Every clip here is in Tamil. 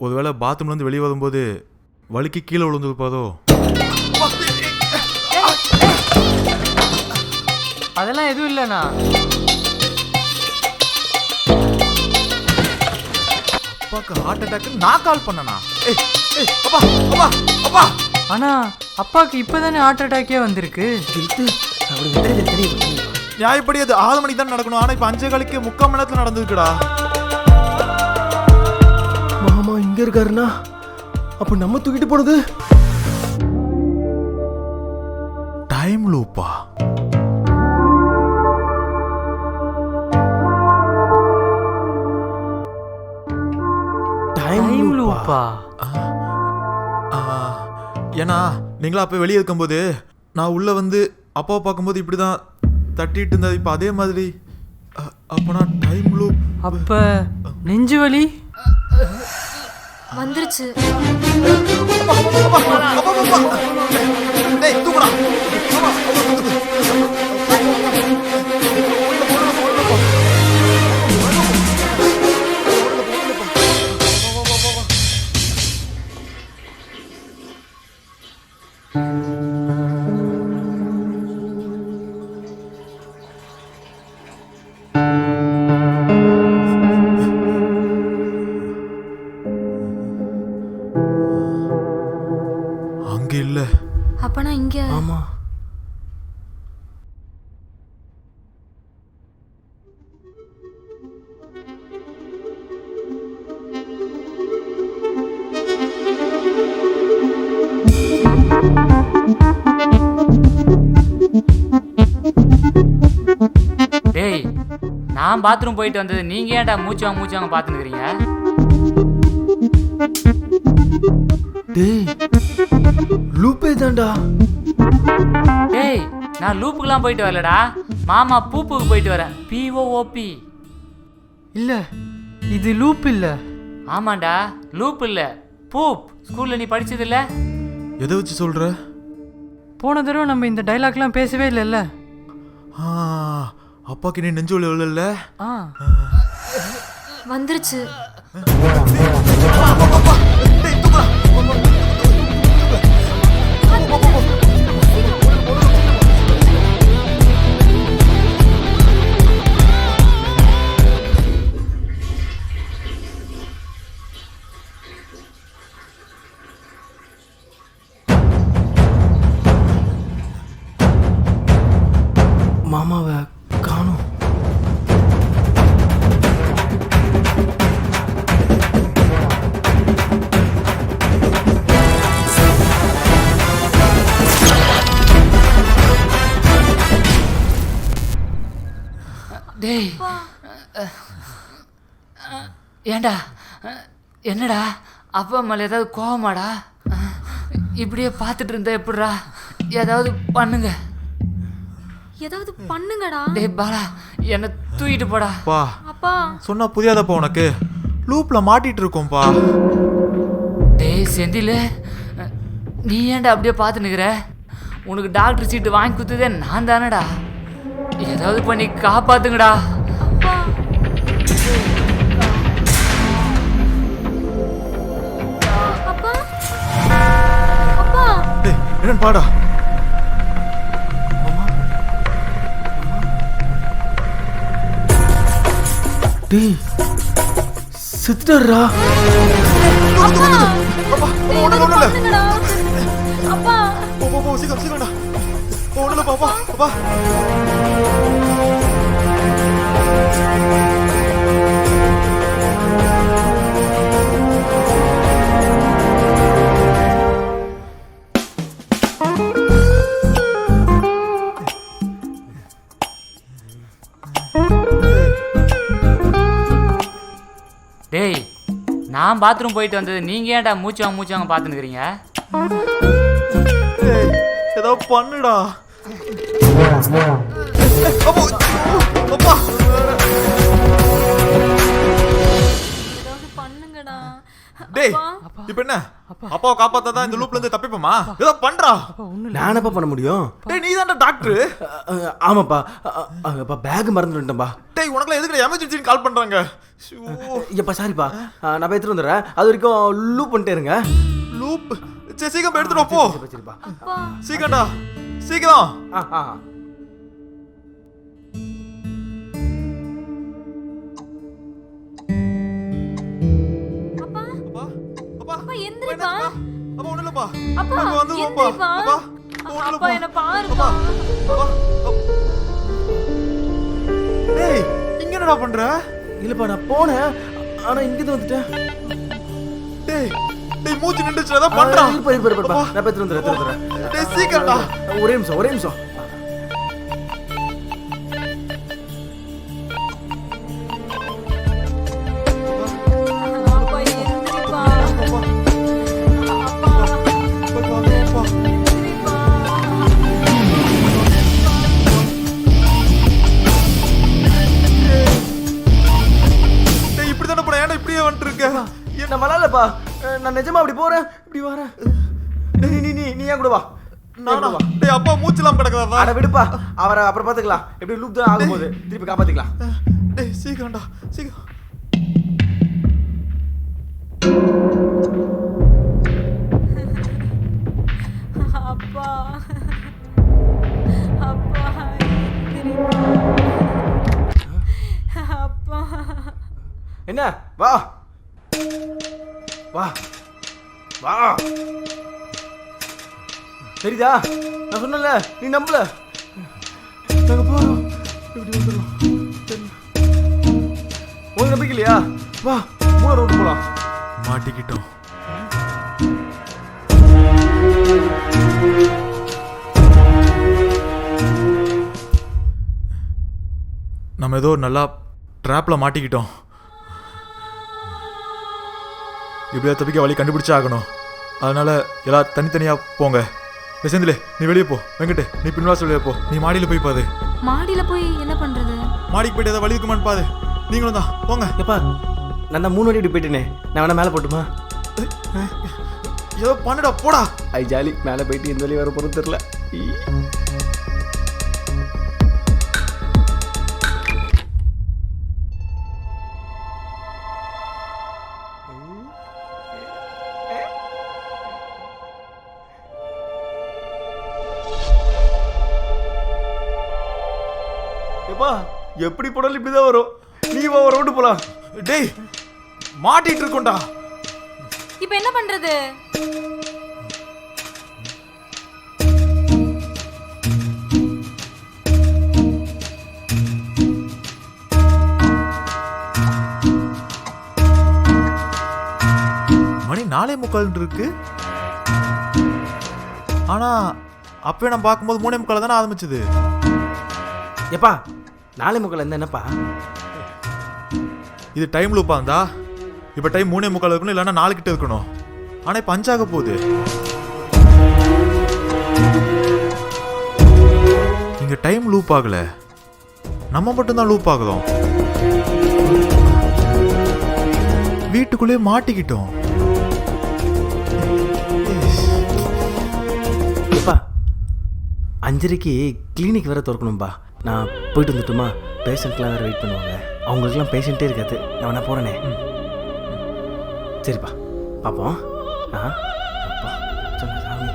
ஒருவேளை பாத்ரூம்லேருந்து வெளியே வரும்போது வலிக்கு கீழே விழுந்துருப்பாதோ? அதெல்லாம் எதுவும் இல்லைண்ணா. அப்பாவுக்கு ஹார்ட் அட்டாக் நான் கால் பண்ணனா? அப்பா அப்பா அப்பா. ஆனா அப்பாவுக்கு இப்பதானே ஹார்ட் அட்டாக்கே வந்திருக்கு. நியாயப்படி அது 6 மணிக்கு தான் நடக்கணும். ஆனா இப்ப 5:15 3/4 மணி நேரத்துல நடந்துருக்குடா. மாமா இங்க இருக்காருன்னா அப்ப நம்ம தூக்கிட்டு போனது டைம் லூப்பா? டைம் லூப்பா? ஏன்னா நீங்களா அப்போ வெளியே இருக்கும்போது நான் உள்ள வந்து அப்பாவை பார்க்கும்போது இப்படிதான் தட்டிட்டு இருந்தது. இப்போ அதே மாதிரி அப்பனா டைம் லூப். அப்ப நெஞ்சு வலி வந்துருச்சு. அங்க இல்ல. அப்பனா இங்க. ஆமா. டேய், நான் பாத்ரூம் போயிட்டு வந்தது நீங்க ஏன்டா மூச்சுவாங்க பாத்துக்கிறீங்க? டேய் லூப்பே தான்டா. டேய், நான் லூப்புக்குலாம் போயிட்டு வரலடா, மாமா பூப்புக்கு போயிட்டு வரேன். POOP. இல்ல, இது லூப் இல்ல. ஆமாண்டா, லூப் இல்ல, பூப். ஸ்கூல்ல நீ படிச்சது இல்ல? எதை வச்சு சொல்ற? போன தடவை நம்ம இந்த டைலாக்லாம் பேசவே இல்லைல்ல. அப்பாக்கு நீ நெஞ்சு வலி இல்ல? வந்துருச்சு. மாமாவை காணோம். டேய், ஏண்டா என்னடா அப்பா மேல ஏதாவது கோவமாடா? இப்படியே பார்த்துட்டு இருந்தா எப்படிடா? ஏதாவது பண்ணுங்க. ஏதாவது பண்ணுங்கடா. டேய் பாலா, என்ன தூக்கிட்டு போடா. பா அப்பா சொன்னா புரியாதப்பா உனக்கு. லூப்ல மாட்டிட்டு இருக்கோம்பா. டேய் செந்தில், நீ ஏன்டா அப்படியே பார்த்து நிற்கிற? உனக்கு டாக்டர் சீட்டு வாங்கி கொடுத்ததே நான் தானடா. ஏதாவது பண்ணி காப்பாத்துங்கடா. அப்பா அப்பா அப்பா. டேய் என்னன்னு பாடா. டேய் செத்துட்டாரா? பண்ணுங்கடா. அப்பா போ சீக்கிரம்டா. ஒண்ணுல பாப்பா அப்பா. டேய், நான் பாத்ரூம் போயிட்டு வந்தது நீங்க ஏன்டா மூச்சுவாங்க பார்த்துக்கிறீங்க? ஏதாவது பண்ணுடா. ஏதாவது பண்ணுங்கடா. டேய் இப்போ என்ன அப்பாவை காப்பாத்தாதான் இந்த லூப்ல இருந்து தப்பிப்போமா? ஏதோ பண்றா. நான் என்னப்பா பண்ண முடியும்? டேய் நீ தான்டா டாக்டர். ஆமாப்பா. அப்பா பேக் மறந்து வந்துட்டேன்பா. டேய் உனக்குலாம் எதுக்கு எமர்ஜென்சின்னு கால் பண்றாங்க? ஐயப்பா சாரிப்பா, நான் போய் எடுத்துட்டு வந்துடுறேன். அது வரைக்கும் லூப் பண்ணிட்டே இருங்க. லூப் சரி சீக்கிரம் எடுத்துட்டு போ. சரிப்பா. அப்பா சீக்கிரம்டா சீக்கிரம். அப்பா அப்பா அப்பா அப்பா எந்திரிப்பா. அப்பா ஒண்ணு இல்லப்பா. அப்பா அப்பா வந்து போப்பா. எந்திரிப்பா. அப்பா அப்பா என்ன பாருப்பா. அப்பா டேய் இங்க என்னடா பண்ற? இல்லப்பா நான் போனேன், ஆனா இங்கிருந்து வந்துட்டேன். டேய் டேய் மூச்சு நின்னுச்சு. அத பண்றா. இருப்பா நான் போய் எடுத்துட்டு வந்துடுறேன். டேய் சீக்கிரம்டா. ஒரே நிமிஷம். அப்பா எந்திரிப்பா. அப்பா போய் பா. எந்திரிப்பா. டேய் இப்படி தான போற? ஏன்டா இப்படியே வந்துட்டு இருக்க? நான் வரலப்பா, நான் நிஜமா அப்படி போறேன், இப்படி வரேன். நீ ஏன் கூட வா. நானா? டேய் அப்பா மூச்சலாம் கிடக்குதா? அட விடுப்பா, அவரை அப்புறம் பாத்துக்கலாம். எப்படி லூப் தான் ஆகும்போது திருப்பி காப்பாத்திக்கலாம். டேய் சீக்கிரம்டா சீக்கிரம். அப்பா அப்பா எந்திரிப்பா. அப்பா என்ன வா வா வா. சரிதா, நான் சொன்னல நீ நம்பல. நாங்க போறோம், இப்படி வந்துடும். உனக்கு நம்பிக்கை இல்லையா? வா 3 ரவுண்ட் போலாம். மாட்டிக்கிட்டோம். நம்ம ஏதோ நல்லா ட்ராப்ல மாட்டிக்கிட்டோம். எப்படியா தப்பிக்க வழி கண்டுபிடிச்சே ஆகணும். அதனால எல்லாம் தனித்தனியா போங்க. செந்திலே நீ வெளியே போ. வெங்கட் நீ பின்வாசல் வெளியே போ. நீ மாடியில் போய் பாது. மாடியில போய் என்ன பண்றது? மாடிக்கு போயிட்டு ஏதாவது வழி இருக்குமான்னு பாது. நீங்களும் தான் போங்க. எப்பா நான் தான் 3 வாட்டி இப்படி போயிட்டேனே, நான் வேணா மேலே போட்டுமா? ஏதோ பண்ணுடா போடா. ஐ ஜாலி, மேலே போயிட்டு எந்த வழி வர போகிறது தெரியல. எப்பா எப்படி போனாலும் இப்படிதான் வரும். நீ வா ஒரு ரவுண்டு போலாம். டேய் மாட்டிட்டு இருக்கோம்டா. இப்போ என்ன பண்றது? மணி 4:45 இருக்கு. ஆனா அப்பவே நான் பார்க்கும்போது 3:45 தானே ஆரம்பிச்சது. எப்பா 4:45 இருந்தா என்னப்பா? இது டைம் லூப்பா இருந்தா இப்போ டைம் 3:45 இருக்கணும், இல்லைன்னா 4 கிட்ட இருக்கணும். ஆனால் இப்போ 5 ஆக போகுது. இங்கே டைம் லூப் ஆகல, நம்ம மட்டும்தான் லூப் ஆகுதோம். வீட்டுக்குள்ளே மாட்டிக்கிட்டோம். எப்பா 5:30க்கு கிளினிக் வேற திறக்கணும்பா. நான் போயிட்டு வந்துட்டுமா? பேஷண்ட்லாம் வேறு வெயிட் பண்ணுவாங்க. அவங்களுக்குலாம் பேஷண்ட்டே இருக்காது. நான் வேணா போகிறேனே. சரிப்பா பார்ப்போம். அப்பா சொன்ன சாமி.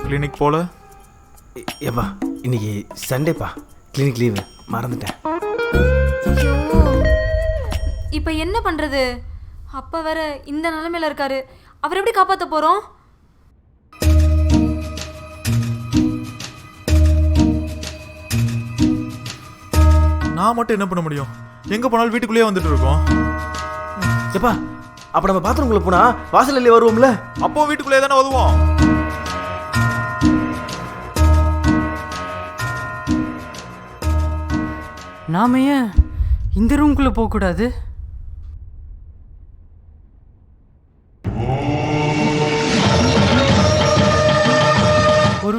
கிளினிக் போல. ஏப்பா இன்னைக்கு சண்டேப்பா, கிளினிக் லீவு, மறந்துட்டேன். ஐயோ இப்போ என்ன பண்றது? அப்பா வேற இந்த நிலைமையில இருக்காரு. அவர் எப்படி காப்பாத்த போறோம்? நான் மட்டும் என்ன பண்ண முடியும்? எங்க போனாலும் வீட்டுக்குள்ளேயே வந்துட்டு இருக்கோம். எப்பா அப்ப நம்ம பாத்ரூம்குள்ள போனா வாசல்ல வருவோம்ல? அப்போ வீட்டுக்குள்ளேயே தானே வருவோம். நாம ஏன் இந்த ரூம்குள்ளே போகக்கூடாது?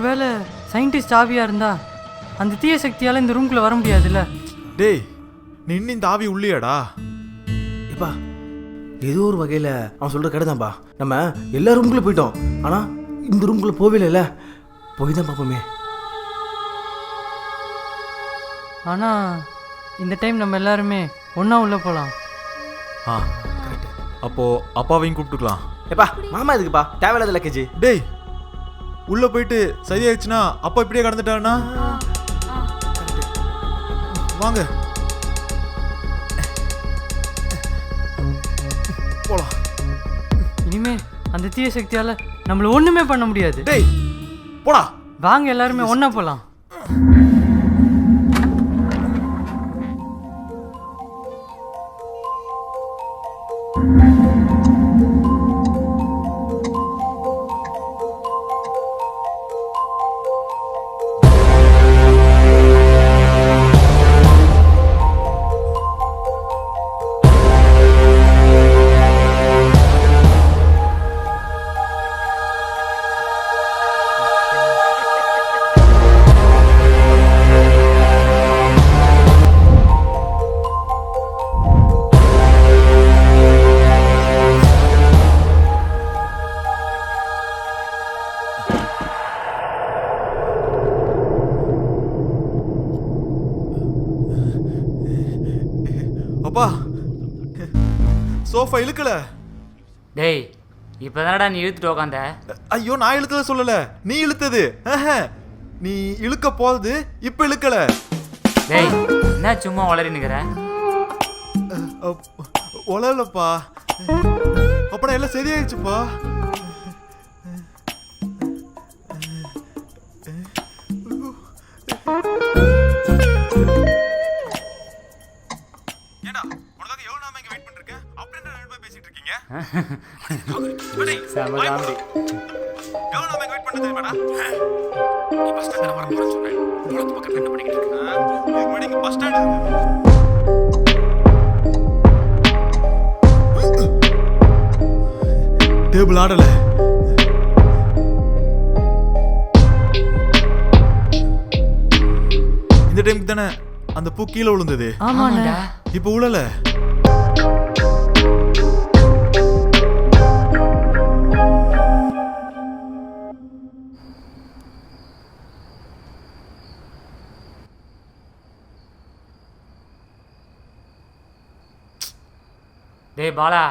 ஒருவேளை சயின்டிஸ்ட் ஆவியாக இருந்தா அந்த தீய சக்தியால் இந்த ரூம்குள்ளே வர முடியாதுல்ல? டேய் நீ இன்னும் இந்த ஆவி உள்ளியாடா? ஏப்பா ஏதோ ஒரு வகையில் அவன் சொல்கிற கிடையாதான்பா. நம்ம எல்லா ரூம்குள்ளே போயிட்டோம், ஆனால் இந்த ரூம்குள்ளே போவே இல்லைல்ல. போய் தான் பார்ப்போமே. ஆனால் இந்த டைம் நம்ம எல்லாருமே ஒன்றா உள்ளே போகலாம். ஆ கரெக்ட். அப்போது அப்பாவையும் கூப்பிட்டுக்கலாம். ஏப்பா மாமா எதுக்குப்பா தேவையில்லாத லக்கேஜ். டேய் உள்ளே போயிட்டு சரியாயிடுச்சுன்னா அப்பா இப்படியே கடந்துட்டான்னா வாங்க போலாம். இனிமே அந்த தீய சக்தியால் நம்மளை ஒன்றுமே பண்ண முடியாது. டேய் போடா. வாங்க எல்லாருமே ஒன்றா போகலாம். அப்பா சோஃபா இழுக்கல. டேய் இப்போ தானடா நீ இழுத்துட்டு உக்காந்த. ஐயோ நான் இழுத்தத சொல்லல, நீ இழுத்தது. நீ இழுக்க போறது இப்ப இழுக்கல. டேய் என்ன சும்மா வளரினுக்கிற? ஒலலப்பா. அப்படா எல்லாம் சரியாயிடுச்சுப்பா. ஏண்டா உனக்காக எவ்வளவு நாம இங்க வெயிட் பண்ணிருக்கேன். அப்படியே ரெண்டு பேர் பேசிட்டு இருக்கீங்க. செம காமெடி. எவ்வளவு நாம இங்க வெயிட் பண்ணது தெரியுமாடா? நீ பஸ் ஸ்டாண்ட்ல வர போறேன்னு சொன்னேன். உனக்கு பக்கத்துல என்ன பண்ணிக்கிட்டு இருக்க? இதுக்கு முன்னாடி இங்க பஸ் ஸ்டாண்ட் டேபிள் ஆடல. இந்த டைமுக்கு தானே அந்த பூ கீழே விழுந்தது. ஆமாண்ணா. இப்போ உழல. டேய் பாலா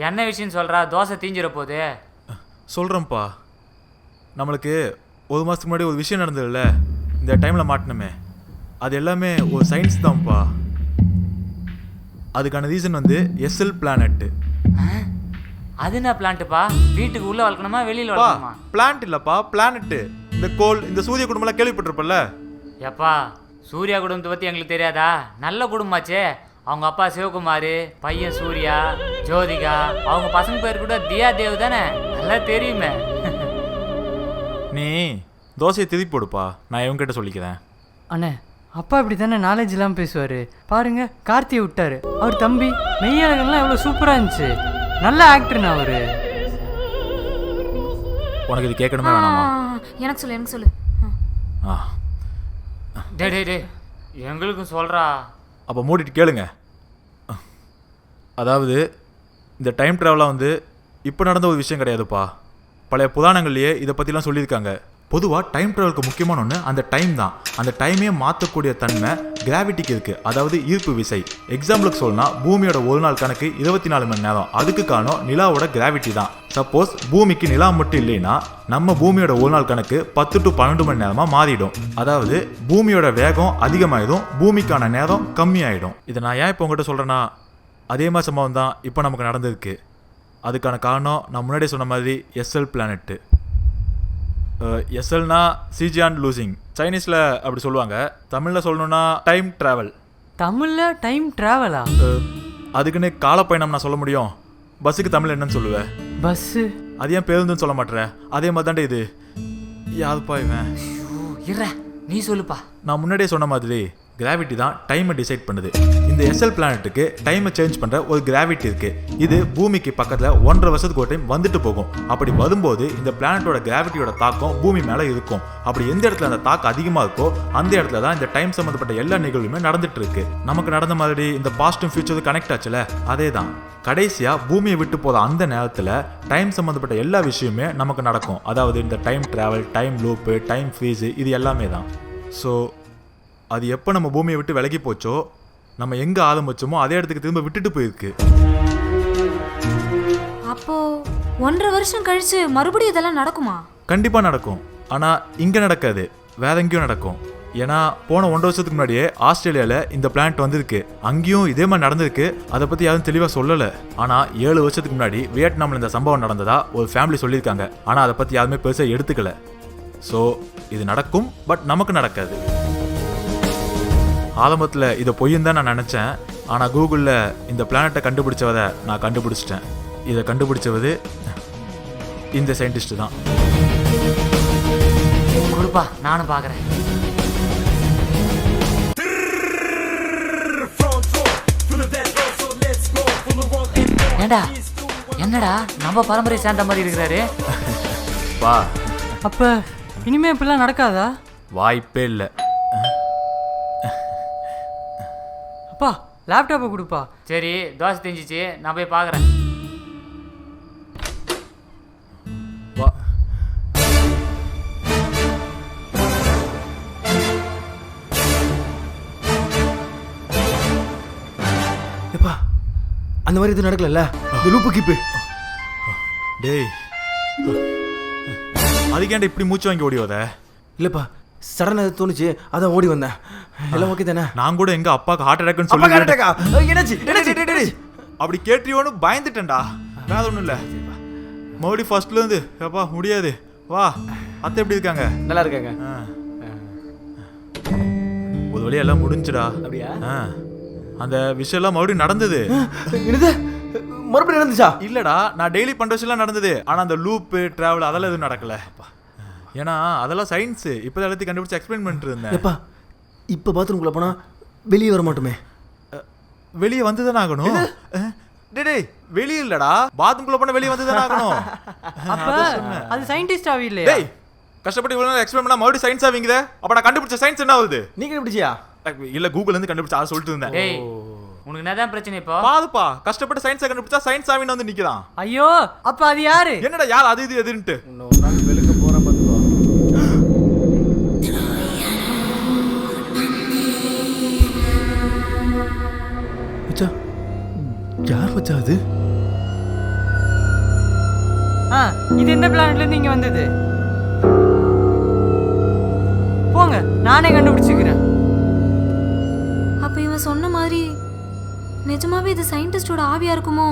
என்ன விஷயம் சொல்கிறா? தோசை தீஞ்சிட போகுது. சொல்கிறேன்ப்பா. நம்மளுக்கு ஒரு மாதத்துக்கு முன்னாடி ஒரு விஷயம் நடந்ததில்ல, இந்த டைமில் மாட்டினமே. அது எல்லாமே ஒரு சயின்ஸ் தான்ப்பா. அதுக்கான ரீசன் வந்து எஸ்எல் பிளானட்டு. அது என்ன பிளான்ட்டுப்பா? வீட்டுக்கு உள்ளே வளர்க்கணுமா வெளியில் வளர்க்கணுமா? பிளான்ட் இல்லைப்பா, பிளானட்டு. இந்த கோள், இந்த சூரிய குடும்பம்லாம் கேள்விப்பட்டிருப்பல்ல? எப்பா சூர்யா குடும்பத்தை பற்றி எங்களுக்கு தெரியாதா? நல்ல குடும்பமாச்சே. அவங்க அப்பா சிவகுமார், பையன் சூர்யா, ஜோதிகா, அவங்க பசங்க பேர் கூட தியா தேவ் தானே, நல்லா தெரியுமே. நீ தோசையை திருப்பி போடுப்பா, நான் இவங்ககிட்ட சொல்லிக்கிறேன். அண்ணே அப்பா இப்படி தானே நாலேஜ் இல்லாமல் பேசுவார். பாருங்க கார்த்தியை விட்டார். அவர் தம்பி மெய்யழகெல்லாம் எவ்வளோ சூப்பராக இருந்துச்சு. நல்ல ஆக்டர்ண்ணா அவர். உனக்கு இது கேட்கணுமே வேணாமா? எனக்கு சொல்லு எனக்கு சொல்லு. ஆ டே டே டே எங்களுக்கும் சொல்கிறா. அப்போ மூடிட்டு கேளுங்க. அதாவது இந்த டைம் ட்ராவலாக வந்து இப்போ நடந்த ஒரு விஷயம் கிடையாதுப்பா. பழைய புராணங்கள்லேயே இதை பற்றிலாம் சொல்லியிருக்காங்க. பொதுவாக டைம் ட்ராவலுக்கு முக்கியமான ஒன்று அந்த டைம் தான். அந்த டைமே மாற்றக்கூடிய தன்மை கிராவிட்டிக்கு இருக்குது, அதாவது ஈர்ப்பு விசை. எக்ஸாம்பிளுக்கு சொல்லணும்னா பூமியோட ஒரு நாள் கணக்கு 24 மணி நேரம். அதுக்கு காரணம் நிலாவோட கிராவிட்டி தான். சப்போஸ் பூமிக்கு நிலா மட்டும் இல்லைன்னா நம்ம பூமியோட ஒரு நாள் கணக்கு 10 to 12 மணி நேரமாக மாறிடும். அதாவது பூமியோட வேகம் அதிகமாகிடும், பூமிக்கான நேரம் கம்மியாயிடும். இதை நான் ஏன் இப்போ உங்கள்கிட்ட சொல்கிறேன்னா, அதே மாதிரி சம்பவம் தான் இப்போ நமக்கு நடந்திருக்கு. அதுக்கான காரணம் நான் முன்னாடியே சொன்ன மாதிரி எஸ்எல் பிளானட்டு. எஸ்எல்னா சீஜியான் லூசிங், சைனீஸில் அப்படி சொல்லுவாங்க. தமிழில் சொல்லணும்னா டைம் ட்ராவல். தமிழில் டைம் ட்ராவலா? அதுக்குன்னு காலப்பயணம் நான் சொல்ல முடியும். பஸ்ஸுக்கு தமிழ் என்னன்னு சொல்லுவேன்? பஸ்ஸு. அது ஏன் பேருந்துன்னு சொல்ல மாட்டேற? அதே மாதிரி தாண்டே இது. யாருப்பா இவன்? இற நீ சொல்லுப்பா. நான் முன்னாடியே சொன்ன மாதிரி கிராவிட்டி தான் டைமை டிசைட் பண்ணுது. இந்த எஸ்எல் பிளானட்டுக்கு டைமை சேஞ்ச் பண்ணுற ஒரு கிராவிட்டி இருக்கு. இது பூமிக்கு பக்கத்தில் 1.5 வருஷத்துக்கு ஒரு டைம் வந்துட்டு போகும். அப்படி வரும்போது இந்த பிளானட்டோட கிராவிட்டியோட தாக்கம் பூமி மேலே இருக்கும். அப்படி எந்த இடத்துல அந்த தாக்கம் அதிகமாக இருக்கோ அந்த இடத்துல தான் இந்த டைம் சம்மந்தப்பட்ட எல்லா நிகழ்வுமே நடந்துட்டு இருக்கு. நமக்கு நடந்த மாதிரி இந்த பாஸ்டும் ஃபியூச்சரும் கனெக்ட் ஆச்சுல, அதே தான். கடைசியாக பூமியை விட்டு போகிற அந்த நேரத்தில் டைம் சம்மந்தப்பட்ட எல்லா விஷயமே நமக்கு நடக்கும். அதாவது இந்த time travel, time loop, time freeze, இது எல்லாமே தான். ஸோ அது எப்போ நம்ம பூமியை விட்டு விலகி போச்சோ, நம்ம எங்கே ஆரம்பிச்சோமோ அதே இடத்துக்கு திரும்ப விட்டுட்டு போயிருக்கு. அப்போ 1.5 வருஷம் கழிச்சு மறுபடியும் இதெல்லாம் நடக்குமா? கண்டிப்பாக நடக்கும். ஆனால் இங்கே நடக்காது, வேற எங்கேயும் நடக்கும். ஏன்னா போன 1.5 வருஷத்துக்கு முன்னாடியே ஆஸ்திரேலியாவில் இந்த பிளான்ட் வந்திருக்கு. அங்கேயும் இதே மாதிரி நடந்திருக்கு. அதை பற்றி யாரும் தெளிவாக சொல்லலை. ஆனால் 7 வருஷத்துக்கு முன்னாடி வியட்நாமில் இந்த சம்பவம் நடந்ததா ஒரு ஃபேமிலி சொல்லியிருக்காங்க. ஆனால் அதை பற்றி யாருமே பெருசாக எடுத்துக்கல. ஸோ இது நடக்கும், பட் நமக்கு நடக்காது. ஆரம்பத்தில் இதை பொய்ன்னு தான் நான் நினச்சேன். ஆனால் கூகுளில் இந்த பிளானட்டை கண்டுபிடிச்சவதை நான் கண்டுபிடிச்சிட்டேன். இதை கண்டுபிடிச்சவது இந்த சயின்டிஸ்ட் தான். கொடுப்பா, நானும் பார்க்குறேன். ஏண்டா என்னடா நம்ம பரம்பரை சேர்ந்த மாதிரி இருக்கிறாரு? வா, அப்போ இனிமே இப்படிலாம் நடக்காதா? வாய்ப்பே இல்லை. அப்பா லேப்டாப்பை கொடுப்பா. சரி, தோசை தெரிஞ்சிச்சு, நான் போய் பார்க்குறேன். வா. எப்பா அந்த மாதிரி இது நடக்கல, இந்த லூப்பு கீப்பு. டேய், அதுக்கேண்ட இப்படி மூச்சு வாங்கி ஓடி வர? இல்லைப்பா, சடனாக தோணுச்சு, அதான் ஓடி வந்தேன். எல்லாம் ஓகே தானே? நான் கூட எங்க அப்பாவுக்கு ஹார்ட் அட்டாக்னு சொல்லி என்னாச்சு? அப்படி கேட்டியோன்னு பயந்துட்டேன்டா. வேற ஒன்றும் இல்லை. மறுபடியும் ஃபர்ஸ்ட்ல இருந்து எப்பா முடியாது. வா, அத்தை எப்படி இருக்காங்க? நல்லா இருக்காங்க. ஒரு வழியா எல்லாம் முடிஞ்சுடா. அப்படியா? அந்த விஷயம் எல்லாம் மறுபடியும் நடந்தது. என்னது மறுபடியும் நடந்துச்சா? இல்லடா, நான் டெய்லி பண்ற விஷயம் நடந்தது. ஆனா அந்த லூப்பு டிராவல் அதெல்லாம் எதுவும் நடக்கல. ஏன்னா அதெல்லாம் சயின்ஸ். இப்போ எல்லாத்தையும் கண்டுபிடிச்சு எக்ஸ்பிளைன் பண்ணிட்டு இருந்தேன். எப்பா இப்போ பாத்ரூம்குள்ளே போனால் வெளியே வர மாட்டோமே? வெளியே வந்து தானே ஆகணும். டேய், வெளியே இல்லடா, பாத்ரூம்குள்ள போனா வெளியே வந்து தானே ஆகணும். அப்போ அது சயின்டிஸ்ட் ஆவி இல்லையா? டேய், கஷ்டப்பட்டு இவ்வளவு நேரம் எக்ஸ்பிளைன் பண்ணா மறுபடியும் சயின்ஸ் ஆவீங்க. அப்ப நான் கண்டுபிடிச்ச சயின்ஸ் என்ன ஆகுது? நீங்க கண்டுபிடிச்சியா? இல்ல, கூகுள்ல இருந்து கண்டுபிடிச்சா அதை சொல்லிட்டு இருந்தேன். டேய், உனக்கு என்னதான் பிரச்சனை இப்போ? பாதுப்பா, கஷ்டப்பட்டு சயின்ஸை கண்டுபிடிச்சா சயின்ஸ் ஆவின்னு வந்து நிக்கிறான். ஐயோ, அப்ப அது யாரு? என்னடா யார் அது இது எதுன்ட்டு? இன்னொரு நாள் வெளுக்க போற பாத்துக்கோ. மச்சா, யார் மச்சா அது? இது எந்த பிளானட்ல இருந்து இங்க வந்தது? போங்க, நானே கண்டுபிடிச்சுக்கிறேன். அப்ப இவன் சொன்ன மாதிரி நிஜமாவே இது சயின்டிஸ்டோட ஆவியா இருக்குமோ?